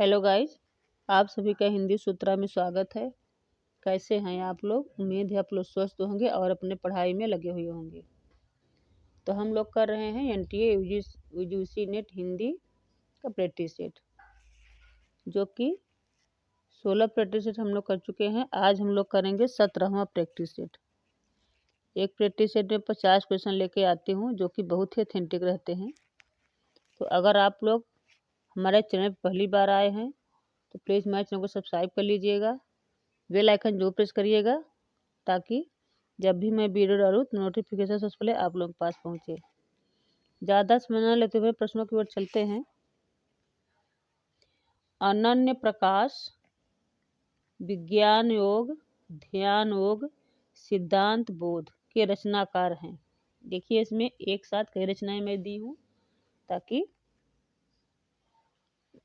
Hello guys, आप सभी का हिंदी सूत्रा में स्वागत है। कैसे हैं आप लोग? उम्मीद है आप लोग स्वस्थ होंगे और अपने पढ़ाई में लगे हुए होंगे। तो हम लोग कर रहे हैं एनटीए यूजीसी नेट हिंदी का प्रैक्टिस सेट, जो कि 16 प्रैक्टिस सेट हम लोग कर चुके हैं। आज हम लोग करेंगे 17वां प्रैक्टिस सेट। एक प्रैक्टिस सेट में 50 क्वेश्चन लेके आती हूँ, जो कि बहुत ही ऑथेंटिक रहते हैं। तो अगर आप लोग हमारे चैनल पर पहली बार आए हैं तो प्लीज़ हमारे चैनल को सब्सक्राइब कर लीजिएगा, बेल आइकन जो प्रेस करिएगा, ताकि जब भी मैं वीडियो डालूँ तो नोटिफिकेशन सबसे पहले आप लोगों के पास पहुँचे। ज़्यादा समय न लेते हुए प्रश्नों की ओर चलते हैं। अनन्य प्रकाश विज्ञान योग, ध्यान योग, सिद्धांत बोध के रचनाकार हैं। देखिए, इसमें एक साथ कई रचनाएं मैं दी हूँ ताकि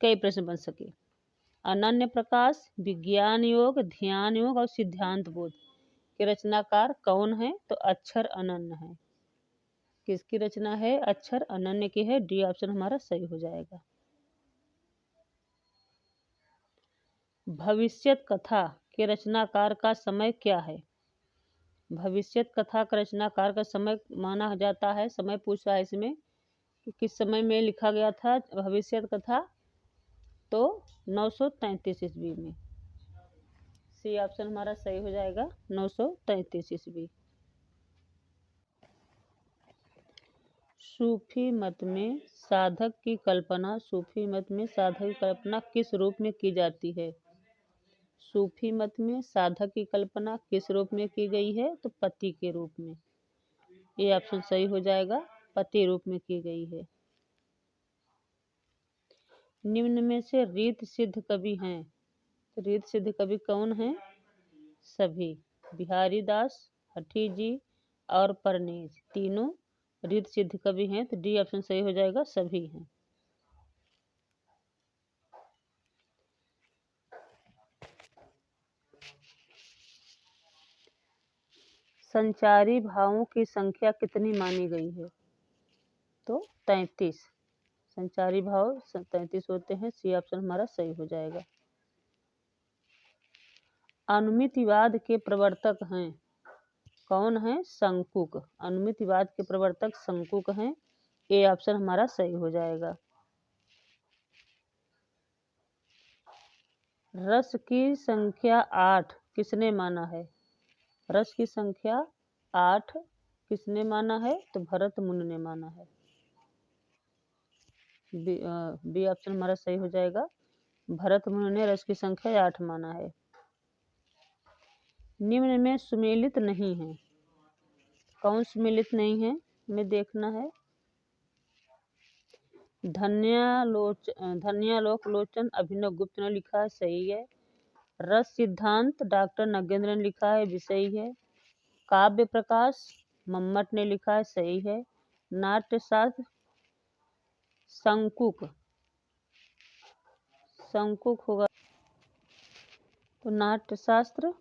कई प्रश्न बन सके। अनन्य प्रकाश विज्ञान योग, ध्यान योग और सिद्धांत बोध के रचनाकार कौन है? तो अक्षर अनन्य है। किसकी रचना है? अक्षर अनन्य की है। डी ऑप्शन हमारा सही हो जाएगा। भविष्यत कथा के रचनाकार का समय क्या है? भविष्यत कथा का रचनाकार का समय माना जाता है, समय पूछा है इसमें कि किस समय में लिखा गया था भविष्यत कथा, तो 933 ईस्वी में। सी ऑप्शन हमारा सही हो जाएगा, 933 ईस्वी। सूफी मत में साधक की कल्पना किस रूप में की जाती है? सूफी मत में साधक की कल्पना किस रूप में की गई है? तो पति के रूप में। ये ऑप्शन सही हो जाएगा, पति रूप में की गई है। निम्न में से रीत सिद्ध कवि हैं। तो रीत सिद्ध कवि कौन है? सभी। बिहारी दास, हठी जी और परनेज तीनों रीत सिद्ध कवि हैं। तो डी ऑप्शन सही हो जाएगा, सभी हैं। संचारी भावों की संख्या कितनी मानी गई है? तो 33। संचारी भाव 33 होते हैं। सी ऑप्शन हमारा सही हो जाएगा। अनुमितिवाद के प्रवर्तक हैं। कौन है? शंकुक। अनुमितिवाद के प्रवर्तक शंकुक हैं। ए ऑप्शन हमारा सही हो जाएगा। रस की संख्या 8 किसने माना है? रस की संख्या 8 किसने माना है? तो भरत मुनि ने माना है। बी ऑप्शन हमारा सही हो जाएगा। भरत मुनि ने रस की संख्या 8 माना है। निम्न में सुमेलित नहीं है। कौन सुमेलित नहीं है? हमें देखना है। धन्यालोक लोचन अभिनव गुप्त ने लिखा है, सही है। रस सिद्धांत डॉक्टर नगेंद्र ने लिखा है, भी सही है। काव्य प्रकाश मम्मट ने लिखा है, सही है। नाट्यशास्त्र शंकुक होगा, तो नाट्यशास्त्र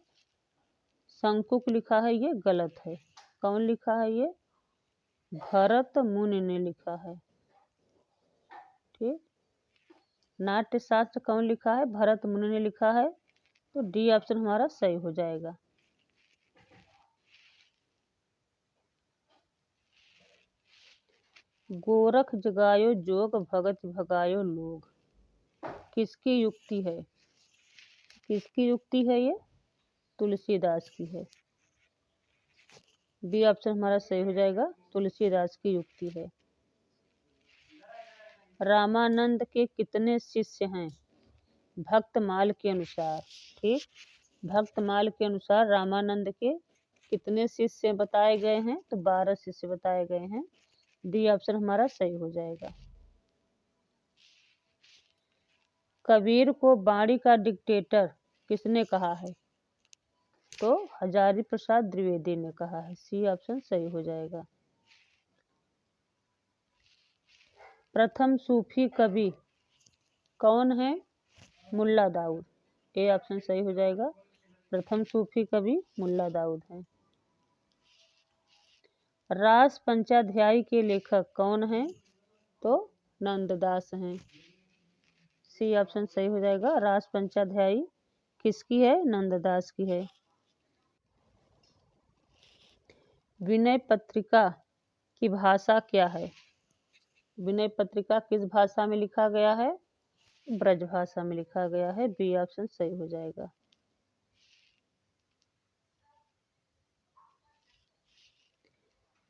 शंकुक लिखा है, ये गलत है। कौन लिखा है? ये भरत मुनि ने लिखा है। ठीक, नाट्यशास्त्र कौन लिखा है? भरत मुनि ने लिखा है। तो डी ऑप्शन हमारा सही हो जाएगा। गोरख जगायो जोग भगत भगायो लोग किसकी युक्ति है? किसकी युक्ति है? ये तुलसीदास की है। बी ऑप्शन हमारा सही हो जाएगा, तुलसीदास की युक्ति है। रामानंद के कितने शिष्य हैं? भक्तमाल के अनुसार। ठीक, भक्तमाल के अनुसार रामानंद के कितने शिष्य बताए गए हैं? तो 12 शिष्य बताए गए हैं। डी ऑप्शन हमारा सही हो जाएगा। कबीर को वाणी का डिक्टेटर किसने कहा है? तो हजारी प्रसाद द्विवेदी ने कहा है। सी ऑप्शन सही हो जाएगा। प्रथम सूफी कवि कौन है? मुल्ला दाऊद। ए ऑप्शन सही हो जाएगा। प्रथम सूफी कवि मुल्ला दाऊद हैं। रास पंचाध्यायी के लेखक कौन हैं? तो नंददास हैं। सी ऑप्शन सही हो जाएगा। रास पंचाध्यायी किसकी है? नंददास की है। विनय पत्रिका की भाषा क्या है? विनय पत्रिका किस भाषा में लिखा गया है? ब्रज भाषा में लिखा गया है। बी ऑप्शन सही हो जाएगा।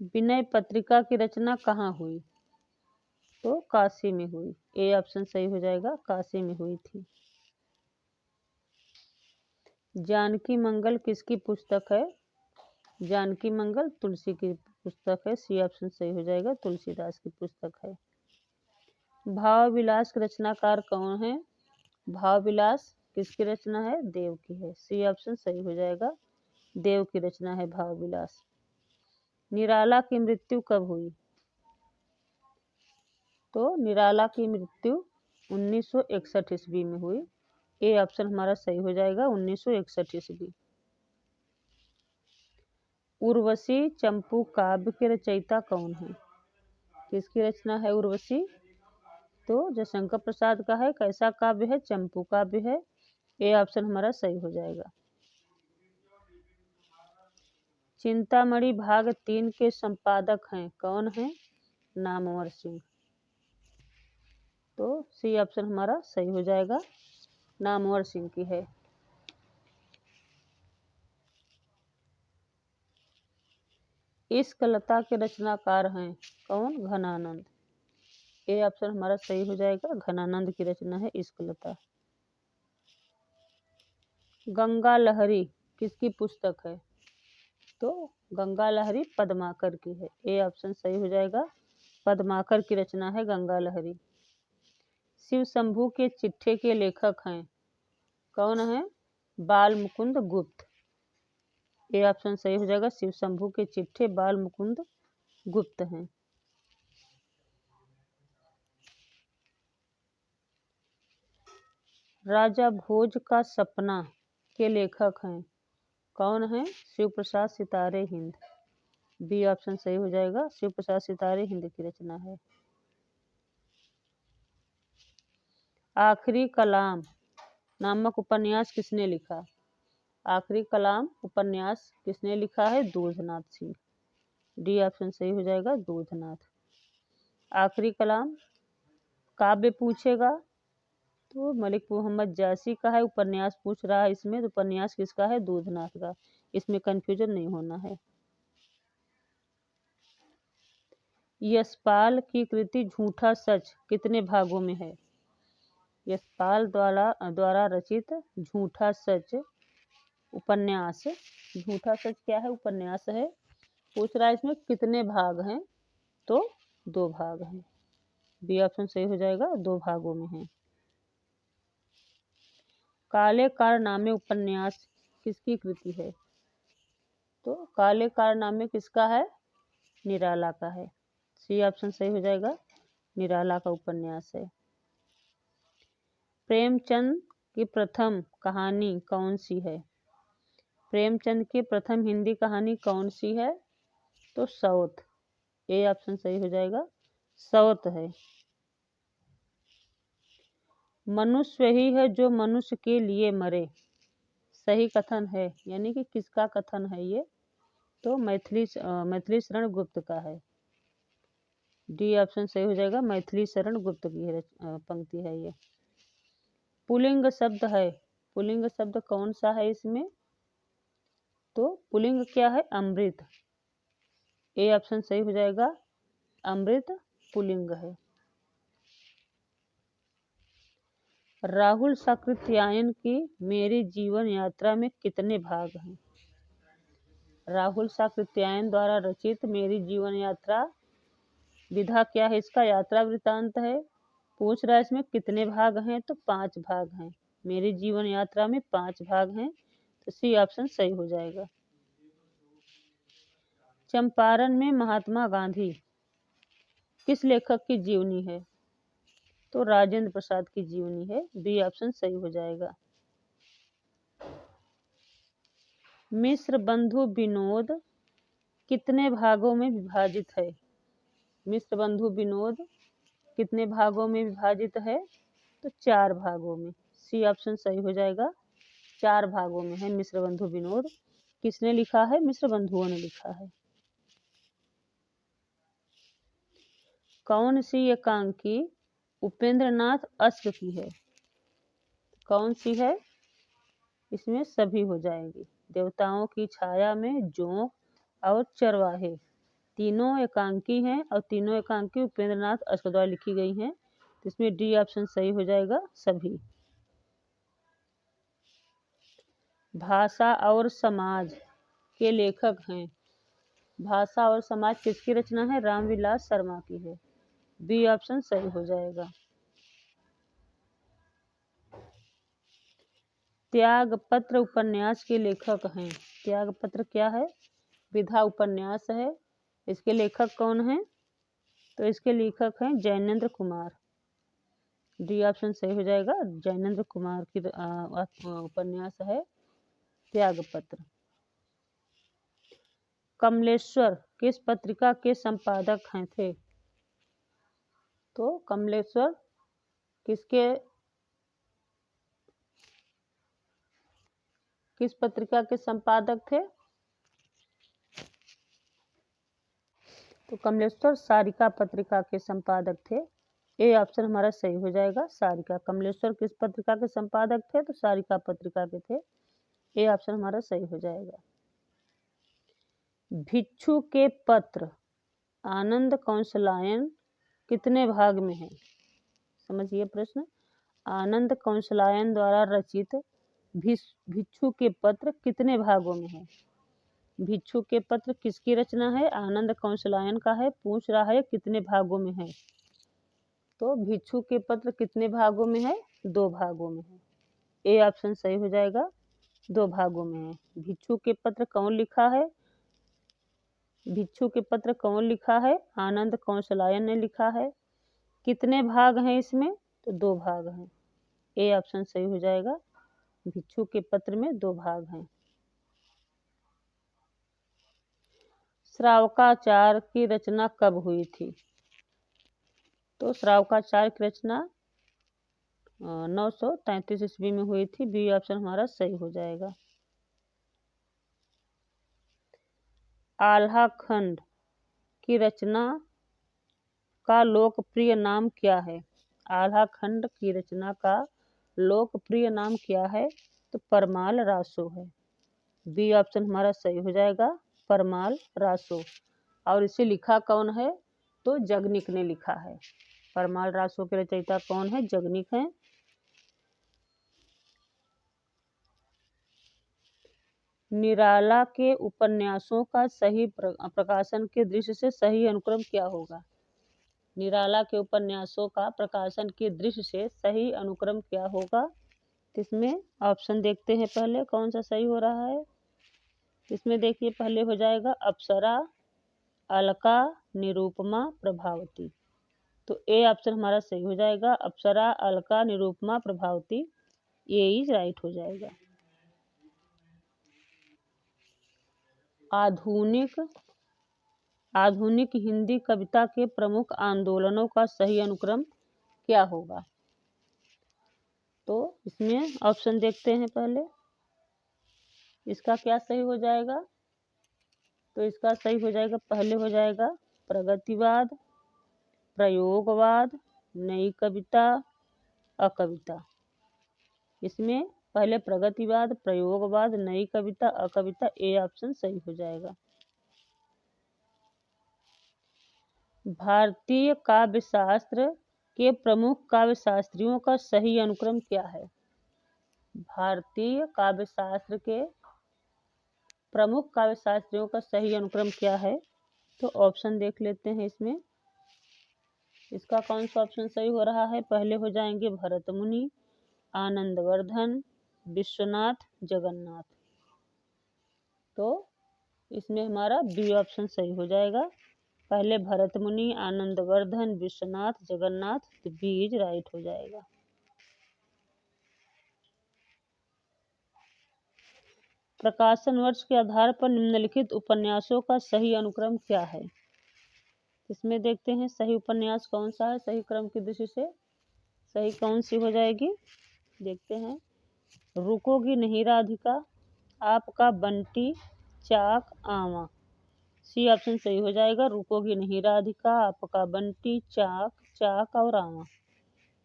विनय पत्रिका की रचना कहाँ हुई? तो काशी में हुई। ए ऑप्शन सही हो जाएगा, काशी में हुई थी। जानकी मंगल किसकी पुस्तक है? जानकी मंगल तुलसी की पुस्तक है। सी ऑप्शन सही हो जाएगा, तुलसीदास की पुस्तक है। भाव विलास के रचनाकार कौन है? भाव विलास किसकी रचना है? देव की है। सी ऑप्शन सही हो जाएगा, देव की रचना है भाव विलास। निराला की मृत्यु कब हुई? तो निराला की मृत्यु 1961 ईस्वी में हुई। ए ऑप्शन हमारा सही हो जाएगा, 1961 ईस्वी। उर्वशी चंपू काव्य के रचयिता कौन है? किसकी रचना है उर्वशी? तो जयशंकर प्रसाद का है। कैसा काव्य है? चंपू काव्य है। ए ऑप्शन हमारा सही हो जाएगा। चिंतामणि भाग 3 के संपादक हैं कौन है? नामवर सिंह। तो सी ऑप्शन हमारा सही हो जाएगा, नामवर सिंह की है। इश्क लता के रचनाकार हैं कौन? घनानंद। ए ऑप्शन हमारा सही हो जाएगा, घनानंद की रचना है इश्क लता। गंगा लहरी किसकी पुस्तक है? तो गंगा लहरी पद्माकर की है। ए ऑप्शन सही हो जाएगा, पद्माकर की रचना है गंगा लहरी। शिव शंभू के चिट्ठे के लेखक हैं कौन है? बाल मुकुंद गुप्त। ए ऑप्शन सही हो जाएगा, शिव शंभू के चिट्ठे बाल मुकुंद गुप्त हैं। राजा भोज का सपना के लेखक हैं कौन है? शिव प्रसाद सितारे हिंद। बी ऑप्शन सही हो जाएगा, शिव प्रसाद सितारे हिंद की रचना है। आखिरी कलाम नामक उपन्यास किसने लिखा? आखिरी कलाम उपन्यास किसने लिखा है? दूधनाथ सिंह। डी ऑप्शन सही हो जाएगा, दूधनाथ। आखिरी कलाम काव्य पूछेगा तो मलिक मोहम्मद जासी का है। उपन्यास पूछ रहा है इसमें, तो उपन्यास किसका है? दूधनाथ का। इसमें कंफ्यूजन नहीं होना है। यशपाल की कृति झूठा सच कितने भागों में है? यशपाल द्वारा रचित झूठा सच उपन्यास, झूठा सच क्या है? उपन्यास है। पूछ रहा है इसमें कितने भाग हैं? तो 2 भाग हैं। बी ऑप्शन सही हो जाएगा, 2 भागों में है। काले कारनामे उपन्यास किसकी कृति है? तो काले कारनामे किसका है? निराला का है। सी ऑप्शन सही हो जाएगा, निराला का उपन्यास है। प्रेमचंद की प्रथम कहानी कौन सी है? प्रेमचंद की प्रथम हिंदी कहानी कौन सी है? तो सौत। ए ऑप्शन सही हो जाएगा, सौत है। मनुष्य ही है जो मनुष्य के लिए मरे, सही कथन है, यानी कि किसका कथन है ये? तो मैथिली शरण गुप्त का है। डी ऑप्शन सही हो जाएगा, मैथिली शरण गुप्त की पंक्ति है ये। पुल्लिंग शब्द है, पुल्लिंग शब्द कौन सा है इसमें? तो पुल्लिंग क्या है? अमृत। ए ऑप्शन सही हो जाएगा, अमृत पुल्लिंग है। राहुल साकृत्यायन की मेरी जीवन यात्रा में कितने भाग हैं? राहुल साकृत्यायन द्वारा रचित मेरी जीवन यात्रा विधा क्या है? इसका यात्रा वृतांत है। पूछ रहा है इसमें कितने भाग हैं? तो 5 भाग हैं। मेरी जीवन यात्रा में 5 भाग हैं, तो सी ऑप्शन सही हो जाएगा। चंपारण में महात्मा गांधी किस लेखक की जीवनी है? तो राजेंद्र प्रसाद की जीवनी है। बी ऑप्शन सही हो जाएगा। मिश्र बंधु विनोद कितने भागों में विभाजित है? मिश्र बंधु विनोद कितने भागों में विभाजित है? तो 4 भागों में। सी ऑप्शन सही हो जाएगा, 4 भागों में है मिश्रबंधु विनोद। किसने लिखा है? मिश्र बंधुओं ने लिखा है। कौन सी एकांकी उपेंद्रनाथ अश्क की है? कौन सी है? इसमें सभी हो जाएंगी। देवताओं की छाया में, जोंक और चरवाहे, तीनों एकांकी हैं और तीनों एकांकी उपेंद्रनाथ अश्क द्वारा लिखी गई हैं। तो इसमें डी ऑप्शन सही हो जाएगा, सभी। भाषा और समाज के लेखक हैं। भाषा और समाज किसकी रचना है? रामविलास शर्मा की है। बी ऑप्शन सही हो जाएगा। त्यागपत्र उपन्यास के लेखक हैं। त्यागपत्र क्या है? विधा उपन्यास है। इसके लेखक कौन हैं? तो इसके लेखक हैं जैनेन्द्र कुमार। डी ऑप्शन सही हो जाएगा, जैनेन्द्र कुमार की उपन्यास है त्यागपत्र। कमलेश्वर किस पत्रिका के संपादक हैं थे? तो कमलेश्वर किस पत्रिका के संपादक थे? तो कमलेश्वर सारिका पत्रिका के संपादक थे। ए ऑप्शन हमारा सही हो जाएगा, सारिका। कमलेश्वर किस पत्रिका के संपादक थे? तो सारिका पत्रिका के थे। ए ऑप्शन हमारा सही हो जाएगा। भिक्षु के पत्र आनंद कौशलायन कितने भाग में है? समझिए प्रश्न। आनंद कौशलायन द्वारा रचित भिक्षु के पत्र कितने भागों में है? भिक्षु के पत्र किसकी रचना है? आनंद कौशलायन का है। पूछ रहा है कितने भागों में है। तो भिक्षु के पत्र कितने भागों में है? 2 भागों में है। ए ऑप्शन सही हो जाएगा, 2 भागों में है। भिक्षु के पत्र कौन लिखा है? भिक्षु के पत्र कौन लिखा है? आनंद कौशलायन ने लिखा है। कितने भाग हैं इसमें? तो 2 भाग हैं। ए ऑप्शन सही हो जाएगा, भिक्षु के पत्र में 2 भाग हैं। श्रावकाचार की रचना कब हुई थी? तो श्रावकाचार की रचना 933 ईस्वी में हुई थी। बी ऑप्शन हमारा सही हो जाएगा। आल्हा खंड की रचना का लोकप्रिय नाम क्या है? आल्हा खंड की रचना का लोकप्रिय नाम क्या है? तो परमाल रासो है। बी ऑप्शन हमारा सही हो जाएगा, परमाल रासो। और इसे लिखा कौन है? तो जगनिक ने लिखा है। परमाल रासो के रचयिता कौन है? जगनिक हैं। निराला के उपन्यासों का सही प्रकाशन के दृश्य से सही अनुक्रम क्या होगा? निराला के उपन्यासों का प्रकाशन के दृश्य से सही अनुक्रम क्या होगा? इसमें ऑप्शन देखते हैं पहले कौन सा सही हो रहा है। इसमें देखिए पहले हो जाएगा अप्सरा, अलका, निरूपमा, प्रभावती। तो ए ऑप्शन हमारा सही हो जाएगा, अप्सरा, अलका, निरूपमा, प्रभावती। ये इज राइट हो जाएगा। आधुनिक हिंदी कविता के प्रमुख आंदोलनों का सही अनुक्रम क्या होगा? तो इसमें ऑप्शन देखते हैं पहले। इसका क्या सही हो जाएगा? तो इसका सही हो जाएगा, पहले हो जाएगा प्रगतिवाद, प्रयोगवाद, नई कविता, अकविता। इसमें पहले प्रगतिवाद, प्रयोगवाद, नई कविता, अकविता। ए ऑप्शन सही हो जाएगा। भारतीय काव्यशास्त्र के प्रमुख काव्यशास्त्रियों का सही अनुक्रम क्या है? भारतीय काव्यशास्त्र के प्रमुख काव्यशास्त्रियों का सही अनुक्रम क्या है? तो ऑप्शन देख लेते हैं इसमें। इसका कौन सा ऑप्शन सही हो रहा है? पहले हो जाएंगे भरत मुनि, आनंदवर्धन, विश्वनाथ, जगन्नाथ। तो इसमें हमारा बी ऑप्शन सही हो जाएगा। पहले भरत मुनि, आनंदवर्धन, विश्वनाथ, जगन्नाथ। तो बी इज राइट हो जाएगा। प्रकाशन वर्ष के आधार पर निम्नलिखित उपन्यासों का सही अनुक्रम क्या है? इसमें देखते हैं सही उपन्यास कौन सा है सही क्रम की दृष्टि से। सही कौन सी हो जाएगी, देखते हैं। रुकोगी नहीं राधिका, आपका बंटी चाक आवा। सी ऑप्शन सही हो जाएगा। रुकोगी नहीं राधिका, आपका बंटी चाक, चाक और आवा।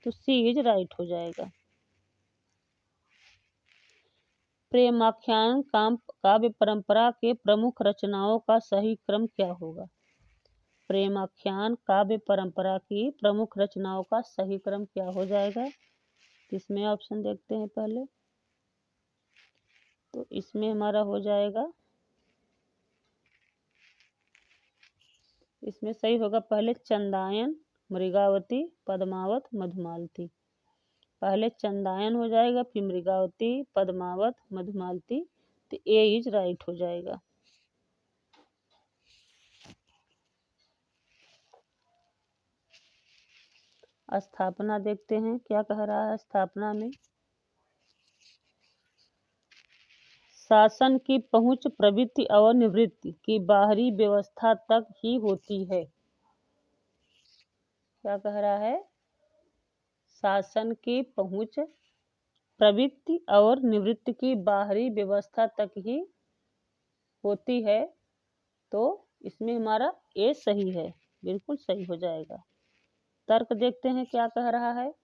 तो सी इज राइट हो जाएगा। प्रेमाख्यान काव्य परंपरा के प्रमुख रचनाओं का सही क्रम क्या होगा। प्रेमाख्यान काव्य परंपरा की प्रमुख रचनाओं का सही क्रम क्या हो जाएगा। इसमें ऑप्शन देखते हैं पहले। तो इसमें हमारा हो जाएगा, इसमें सही होगा पहले चंदायन, मृगावती, पद्मावत, मधुमालती। पहले चंदायन हो जाएगा, फिर मृगावती, पद्मावत, मधुमालती। तो ए इज राइट हो जाएगा। स्थापना देखते हैं क्या कह रहा है स्थापना में। शासन की पहुंच प्रवृत्ति और निवृत्ति की बाहरी व्यवस्था तक ही होती है। क्या कह रहा है, शासन की पहुंच प्रवृत्ति और निवृत्ति की बाहरी व्यवस्था तक ही होती है। तो इसमें हमारा ए सही है, बिल्कुल सही हो जाएगा। तर्क देखते हैं क्या कह रहा है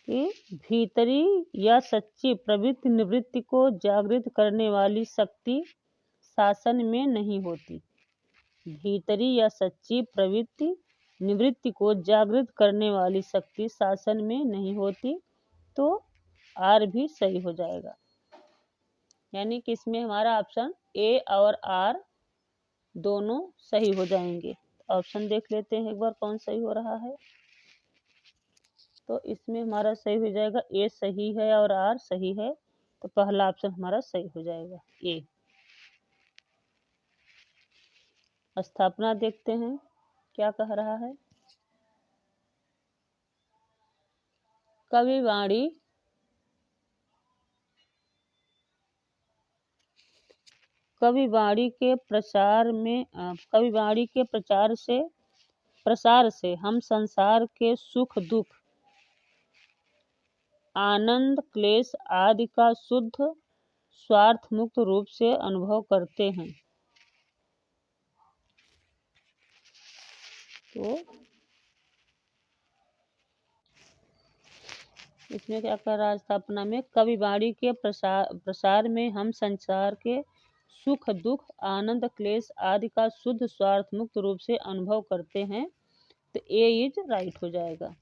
कि भीतरी या सच्ची प्रवृत्ति निवृत्ति को जागृत करने वाली शक्ति शासन में नहीं होती। भीतरी या सच्ची प्रवृत्ति निवृत्ति को जागृत करने वाली शक्ति शासन में नहीं होती। तो आर भी सही हो जाएगा। यानी कि इसमें हमारा ऑप्शन ए और आर दोनों सही हो जाएंगे। ऑप्शन देख लेते हैं एक बार कौन सही हो रहा है। तो इसमें हमारा सही हो जाएगा, ए सही है और आर सही है। तो पहला ऑप्शन हमारा सही हो जाएगा, ए। स्थापना देखते हैं क्या कह रहा है। कविवाणी कविवाणी के प्रसार से हम संसार के सुख दुख, आनंद क्लेश आदि का शुद्ध स्वार्थ मुक्त रूप से अनुभव करते हैं। तो इसमें क्या कर रहा है स्थापना में, कविवाणी के प्रसार में हम संसार के सुख दुख, आनंद क्लेश आदि का शुद्ध स्वार्थ मुक्त रूप से अनुभव करते हैं। तो ए इज राइट हो जाएगा।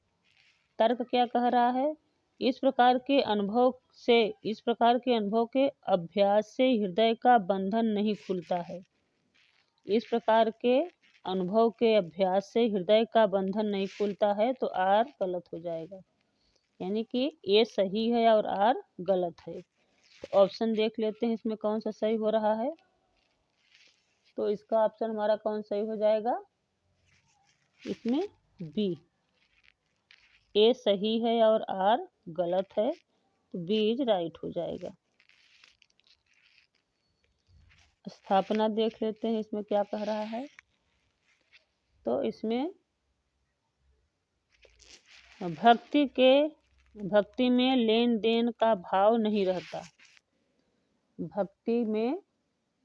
तर्क क्या कह रहा है, इस प्रकार के अनुभव के अभ्यास से हृदय का बंधन नहीं खुलता है। इस प्रकार के अनुभव के अभ्यास से हृदय का बंधन नहीं खुलता है। तो आर गलत हो जाएगा। यानी कि ए सही है और आर गलत है। तो ऑप्शन देख लेते हैं इसमें कौन सा सही हो रहा है। तो इसका ऑप्शन हमारा कौन सही हो जाएगा, इसमें बी। ए सही है और आर गलत है। तो बी इज राइट हो जाएगा। स्थापना देख लेते हैं इसमें क्या कह रहा है। तो इसमें भक्ति में लेन देन का भाव नहीं रहता। भक्ति में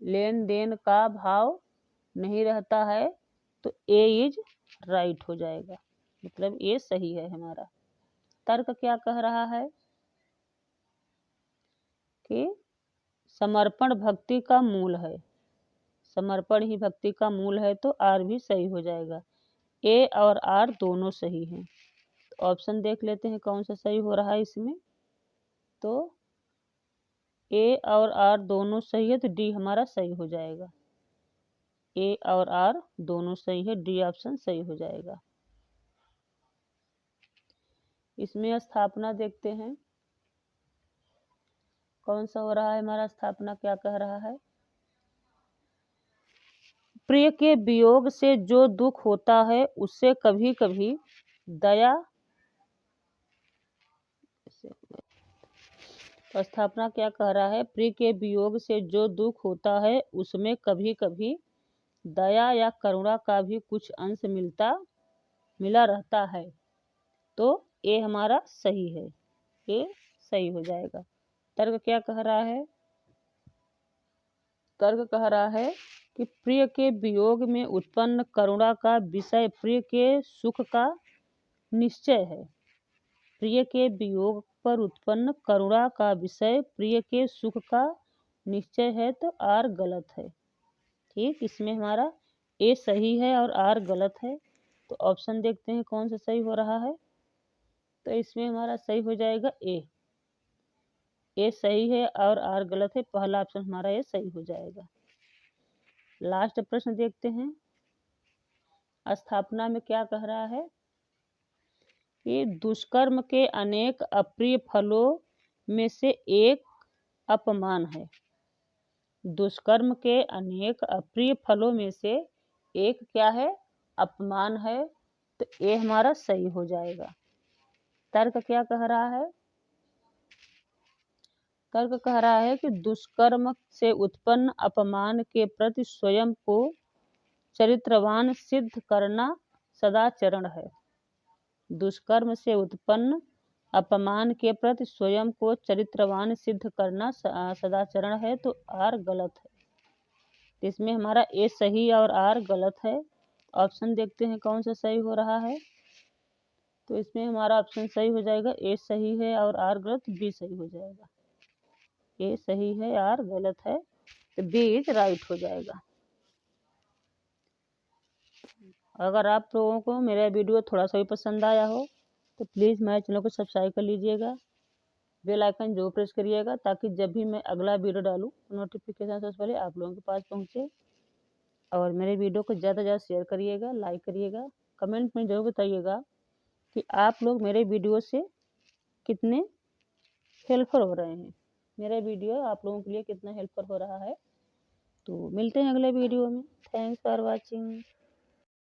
लेन देन का भाव नहीं रहता है। तो ए इज राइट हो जाएगा, मतलब ए सही है हमारा। तर्क क्या कह रहा है कि समर्पण भक्ति का मूल है। समर्पण ही भक्ति का मूल है। तो आर भी सही हो जाएगा। ए और आर दोनों सही हैं। तो ऑप्शन देख लेते हैं कौन सा सही हो रहा है इसमें। तो ए और आर दोनों सही है। तो डी हमारा सही हो जाएगा। ए और आर दोनों सही है, डी ऑप्शन सही हो जाएगा। इसमें स्थापना देखते हैं कौन सा हो रहा है हमारा स्थापना क्या कह रहा है। प्रिय के वियोग से जो दुख होता है उससे कभी कभी दया। स्थापना क्या कह रहा है, प्रिय के वियोग से जो दुख होता है उसमें कभी कभी दया या करुणा का भी कुछ अंश मिला रहता है। तो ए हमारा सही है, ए सही हो जाएगा। तर्क क्या कह रहा है? तर्क कह रहा है कि प्रिय के वियोग में उत्पन्न करुणा का विषय प्रिय के सुख का निश्चय है। प्रिय के वियोग पर उत्पन्न करुणा का विषय प्रिय के सुख का निश्चय है, तो आर गलत है। ठीक, इसमें हमारा ए सही है और आर गलत है। तो ऑप्शन देखते हैं कौन सा सही हो रहा है। तो इसमें हमारा सही हो जाएगा ए सही है और आर गलत है। पहला ऑप्शन हमारा ए सही हो जाएगा। लास्ट प्रश्न देखते हैं। स्थापना में क्या कह रहा है कि दुष्कर्म के अनेक अप्रिय फलों में से एक अपमान है। दुष्कर्म के अनेक अप्रिय फलों में से एक क्या है? अपमान है। तो ये हमारा सही हो जाएगा। तर्क क्या कह रहा है? तर्क कह रहा है कि दुष्कर्म से उत्पन्न अपमान के प्रति स्वयं को चरित्रवान सिद्ध करना सदाचरण है। दुष्कर्म से उत्पन्न अपमान के प्रति स्वयं को चरित्रवान सिद्ध करना सदाचरण है, तो आर गलत है। इसमें हमारा ए सही और आर गलत है। ऑप्शन देखते हैं कौन सा सही हो रहा है। तो इसमें हमारा ऑप्शन सही हो जाएगा, ए सही है और आर गलत, बी सही हो जाएगा। ए सही है, आर गलत है, तो बी इज राइट हो जाएगा। अगर आप लोगों को मेरा वीडियो थोड़ा सा भी पसंद आया हो तो प्लीज़ मेरे चैनल को सब्सक्राइब कर लीजिएगा, बेल आइकन जरूर प्रेस करिएगा, ताकि जब भी मैं अगला वीडियो डालूँ नोटिफिकेशन सबसे पहले आप लोगों के पास पहुँचे। और मेरे वीडियो को ज़्यादा से ज़्यादा शेयर करिएगा, लाइक करिएगा, कमेंट में ज़रूर बताइएगा कि आप लोग मेरे वीडियो से कितने हेल्पफुल हो रहे हैं, मेरा वीडियो आप लोगों के लिए कितना हेल्पफुल हो रहा है। तो मिलते हैं अगले वीडियो में। Thanks for watching.